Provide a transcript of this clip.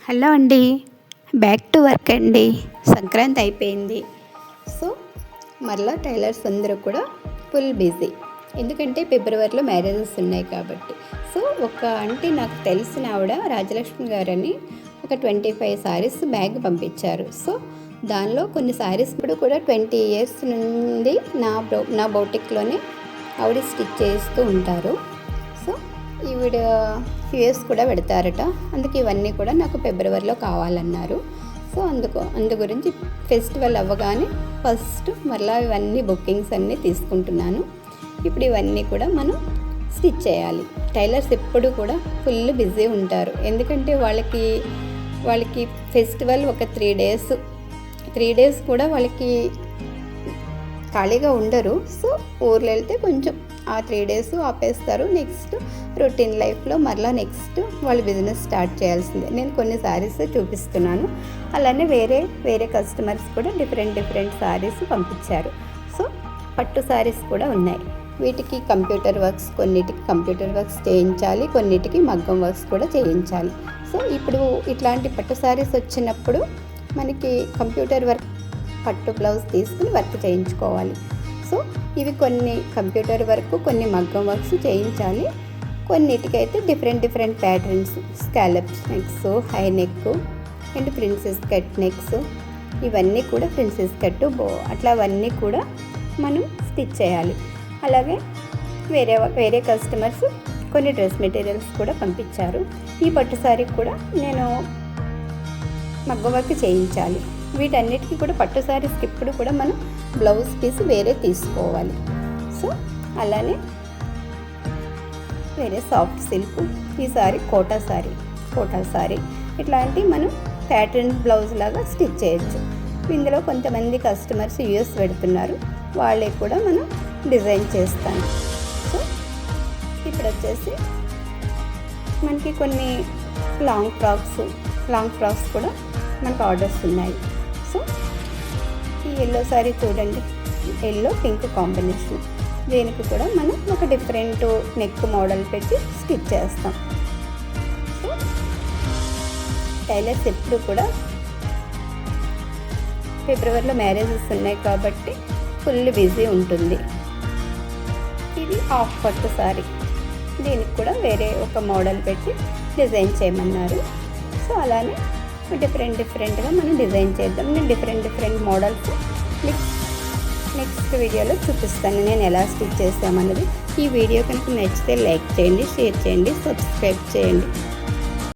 Hello అండి, back to work అండి. సంక్రాంతి అయిపోయింది. సో మరలా టైలర్స్ అందరూ కూడా ఫుల్ బిజీ. ఎందుకంటే ఫిబ్రవరిలో మ్యారేజెస్ ఉన్నాయి కాబట్టి. సో ఒక అంటే నాకు తెలిసిన ఆవిడ రాజలక్ష్మి గారని ఒక 25 సారీస్ బ్యాగ్ పంపించారు. సో దానిలో కొన్ని సారీస్ ఇప్పుడు కూడా 20 ఇయర్స్ నుండి నా బౌటిక్లోనే ఆవిడ స్టిచ్ చేస్తూ ఉంటారు. సో ఈవిడ యూఎస్ కూడా పెడతారట. అందుకే ఇవన్నీ కూడా నాకు ఫిబ్రవరిలో కావాలన్నారు. సో అందు గురించి ఫెస్టివల్ అవ్వగానే ఫస్ట్ మరలా ఇవన్నీ బుకింగ్స్ అన్నీ తీసుకుంటున్నాను. ఇప్పుడు ఇవన్నీ కూడా మనం స్టిచ్ చేయాలి. టైలర్స్ ఎప్పుడు కూడా ఫుల్ బిజీ ఉంటారు. ఎందుకంటే వాళ్ళకి ఫెస్టివల్ ఒక 3 డేస్ కూడా వాళ్ళకి ఖాళీగా ఉండరు. సో ఊర్లో వెళ్తే కొంచెం ఆ 3 డేస్ ఆపేస్తారు. నెక్స్ట్ రొటీన్ లైఫ్లో మరలా నెక్స్ట్ వాళ్ళు బిజినెస్ స్టార్ట్ చేయాల్సిందే. నేను కొన్ని శారీస్ చూపిస్తున్నాను. అలానే వేరే కస్టమర్స్ కూడా డిఫరెంట్ శారీస్ పంపించారు. సో పట్టు శారీస్ కూడా ఉన్నాయి. వీటికి కంప్యూటర్ వర్క్స్, కొన్నిటికి కంప్యూటర్ వర్క్స్ చేయించాలి, కొన్నిటికి మగ్గం వర్క్స్ కూడా చేయించాలి. సో ఇప్పుడు ఇట్లాంటి పట్టు శారీస్ వచ్చినప్పుడు మనకి కంప్యూటర్ వర్క్ పట్టు బ్లౌజ్ తీసుకుని వర్క్ చేయించుకోవాలి. సో ఇవి కొన్ని కంప్యూటర్ వర్క్, కొన్ని మగ్గం వర్క్స్ చేయించాలి. కొన్నిటికైతే different patterns, scallops necks, high neck and princess cut necks, ఇవన్నీ కూడా ప్రిన్సెస్ కట్ అట్లా అవన్నీ కూడా మనం స్టిచ్ చేయాలి. అలాగే వేరే కస్టమర్స్ కొన్ని డ్రెస్ మెటీరియల్స్ కూడా పంపించారు. ఈ పట్టు సారీ కూడా నేను మగ్గం వర్క్ చేయించాలి. వీటన్నిటికీ కూడా పట్టు సారీస్కి ఇప్పుడు కూడా మనం బ్లౌజ్ పీస్ వేరే తీసుకోవాలి. సో అలానే వేరే సాఫ్ట్ సిల్క్, ఈ సారీ కోటా సారీ ఇట్లాంటి మనం ప్యాటర్న్ బ్లౌజ్ లాగా స్టిచ్ చేయొచ్చు. ఇందులో కొంతమంది కస్టమర్స్ యూఎస్ పెడుతున్నారు, వాళ్ళే కూడా మనం డిజైన్ చేస్తాను. సో ఇప్పుడు వచ్చేసి మనకి కొన్ని లాంగ్ ఫ్రాక్స్ కూడా మనకు ఆర్డర్స్ ఉన్నాయి. సో ఈ ఎల్లో సారీ చూడండి, ఎల్లో పింక్ కాంబినేషన్. దీనికి కూడా మనం ఒక డిఫరెంట్ నెక్ మోడల్ పెట్టి స్టిచ్ చేస్తాం. సో టైలర్స్ ఎప్పుడు కూడా ఫిబ్రవరిలో మ్యారేజెస్ ఉన్నాయి కాబట్టి ఫుల్ బిజీ ఉంటుంది. ఇది హాఫ్ పట్టు సారీ, దీనికి కూడా వేరే ఒక మోడల్ పెట్టి డిజైన్ చేయమన్నారు. సో అలానే డిఫరెంట్గా మనం డిజైన్ చేద్దాం. నేను డిఫరెంట్ మోడల్స్ నెక్స్ట్ వీడియోలో చూపిస్తాను నేను ఎలా స్టిచ్ చేస్తామన్నది. ఈ వీడియో కనుక నచ్చితే లైక్ చేయండి, షేర్ చేయండి, సబ్స్క్రైబ్ చేయండి.